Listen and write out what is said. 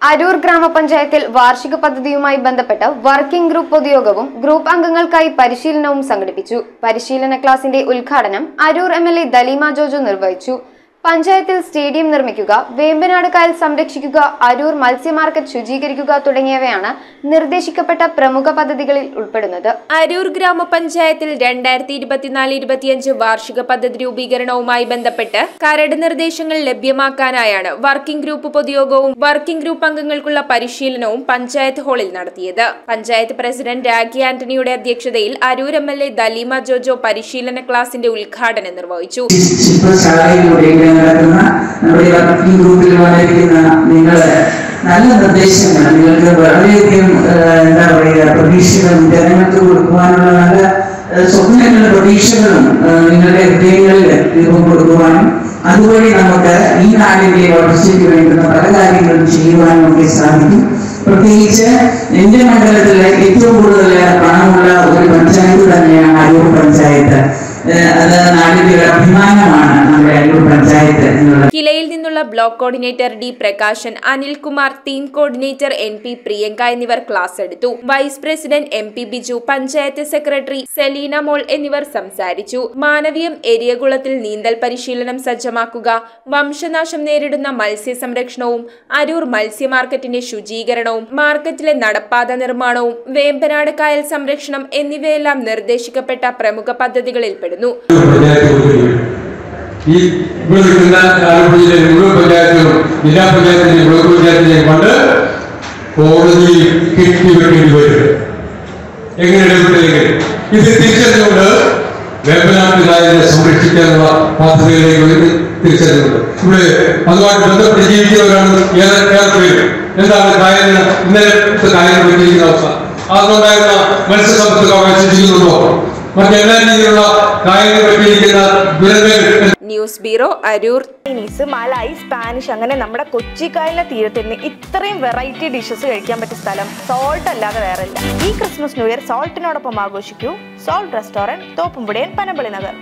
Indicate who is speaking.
Speaker 1: അരൂർ ഗ്രാമപഞ്ചായത്തിൽ വാർഷിക പദ്ധതിയുമായി ബന്ധപ്പെട്ട് വർക്കിംഗ് ഗ്രൂപ്പ് പൊതുയോഗവും ഗ്രൂപ്പ് അംഗങ്ങൾക്കായി പരിശീലനവും സംഘടിപ്പിച്ചു. പരിശീലന ക്ലാസിന്റെ ഉദ്ഘാടനം അരൂർ എംഎൽഎ ദലീമ ജോജോ നിർവഹിച്ചു. പഞ്ചായത്തിൽ സ്റ്റേഡിയം നിർമ്മിക്കുക, വേമ്പനാട് കായൽ സംരക്ഷിക്കുക, അരൂർ മത്സ്യ മാർക്കറ്റ് ശുചീകരിക്കുക തുടങ്ങിയവയാണ് നിർദ്ദേശിക്കപ്പെട്ട പ്രമുഖ പദ്ധതികളിൽ ഉൾപ്പെടുന്നത്.
Speaker 2: അരൂർ ഗ്രാമപഞ്ചായത്തിൽ 2024-25 വാർഷിക പദ്ധതി രൂപീകരണവുമായി ബന്ധപ്പെട്ട് കരട് നിർദ്ദേശങ്ങൾ ലഭ്യമാക്കാനായാണ് വർക്കിംഗ് ഗ്രൂപ്പ് പൊതുയോഗവും വർക്കിംഗ് ഗ്രൂപ്പ് അംഗങ്ങൾക്കുള്ള പരിശീലനവും പഞ്ചായത്ത് ഹാളിൽ നടത്തിയത്. പഞ്ചായത്ത് പ്രസിഡന്റ് രാഖി ആന്റണിയുടെ അധ്യക്ഷതയിൽ അരൂർ എംഎൽഎ ദലീമ ജോജോ പരിശീലന ക്ലാസിന്റെ ഉദ്ഘാടനം നിർവഹിച്ചു.
Speaker 3: നമ്മുടെ വർക്കിംഗ് ഗ്രൂപ്പിൽ വന്നിരിക്കുന്ന നിങ്ങളെ നല്ല നിർദ്ദേശങ്ങൾ നിങ്ങൾക്ക് വളരെയധികം എന്താ പറയുക പ്രതീക്ഷകളും ജനങ്ങൾക്ക് കൊടുക്കുവാനുള്ള നല്ല സ്വപ്നങ്ങളും പ്രതീക്ഷകളും നിങ്ങളുടെ ഹൃദയങ്ങളിൽ രൂപം കൊടുക്കുവാനും അതുവഴി നമുക്ക് ഈ നാടിന്റെ വളർച്ചയ്ക്ക് വേണ്ടുന്ന പല കാര്യങ്ങളും ചെയ്യുവാനും ഒക്കെ സാധിക്കും. പ്രത്യേകിച്ച് എന്റെ മണ്ഡലത്തിലെ ഏറ്റവും കൂടുതൽ പണമുള്ള ഒരു പഞ്ചായത്ത് തന്നെയാണ് അരൂർ പഞ്ചായത്ത്. അത് നാടിന്റെ ഒരു അഭിമാനമാണ് നമ്മുടെ അരൂർ പഞ്ചായത്ത് എന്നുള്ളത്.
Speaker 2: കിലയിൽ നിന്നുള്ള block coordinator D Prakashan, Anilkumar, team coordinator NP Priyanka എന്നിവർ ക്ലാസ് എടുത്തു. Vice president MP Biju, panchayat secretary Selina Mol എന്നിവർ സംസാരിച്ചു. മാനവീയം എരിയകുളത്തിൽ നീന്തൽ പരിശീലനം സജ്ജമാക്കുക, വംശനാശം നേരിടുന്ന മത്സ്യ സംരക്ഷണവും അരൂർ മത്സ്യ മാർക്കറ്റിന്റെ ശുചീകരണവും മാർക്കറ്റിലെ നടപ്പാത നിർമ്മാണവും വേമ്പനാട് കായൽ സംരക്ഷണം എന്നിവയെല്ലാം നിർദ്ദേശിക്കപ്പെട്ട പ്രമുഖ പദ്ധതികളിൽ പെടുന്നു.
Speaker 4: ഈ ഇവിടെ നിൽക്കുന്ന ആലപ്പുഴയിലെ മുഴുവൻ പഞ്ചായത്തുകളും ജില്ലാ പഞ്ചായത്തിന്റെയും ബ്ലോക്ക് പഞ്ചായത്തിന്റെയും ഫണ്ട് കോടതിയിൽ കെട്ടിവെക്കേണ്ടി വരും. എങ്ങനെ ഇടപെട്ടില്ലെങ്കിൽ ഇത് തിരിച്ചറിഞ്ഞുകൊണ്ട് വേമ്പനാട്ട് കായലിനെ സംരക്ഷിക്കാനുള്ള പദ്ധതികളിലേക്ക് തിരിച്ചറിഞ്ഞുകൊണ്ട് ഇവിടെ അതുമായിട്ട് ബന്ധപ്പെട്ട് ജീവിക്കുന്നവരാണ് ഏറെ പേര്. എന്താണ് കായലിന് ഇന്നലത്തെ കായലിന് പറ്റിയിരിക്കുന്ന അവസ്ഥ? അതുകൊണ്ടായിരുന്ന മത്സ്യസമ്പത്ത് അവകാശിക്കുന്നുണ്ടോ? മറ്റെല്ലാ രീതിയിലുള്ള കായലിനെ പറ്റിയിരിക്കുന്ന ദുരന്തങ്ങൾ.
Speaker 2: News bureau, Aroor.
Speaker 5: Chinese, malai, Spanish അങ്ങനെ നമ്മുടെ കൊച്ചിക്കായലിന്റെ തീരത്തിന് ഇത്രയും വെറൈറ്റി ഡിഷസ് കഴിക്കാൻ പറ്റിയ സ്ഥലം സോൾട്ട് അല്ലാതെ വേറെ ഇല്ല. ഈ ക്രിസ്മസ് ന്യൂ ഇയർ സോൾട്ടിനോടൊപ്പം ആഘോഷിക്കൂ. സോൾട്ട് റെസ്റ്റോറന്റ്, തോപ്പുംപുടിയൻ, പനമ്പള്ളി നഗർ.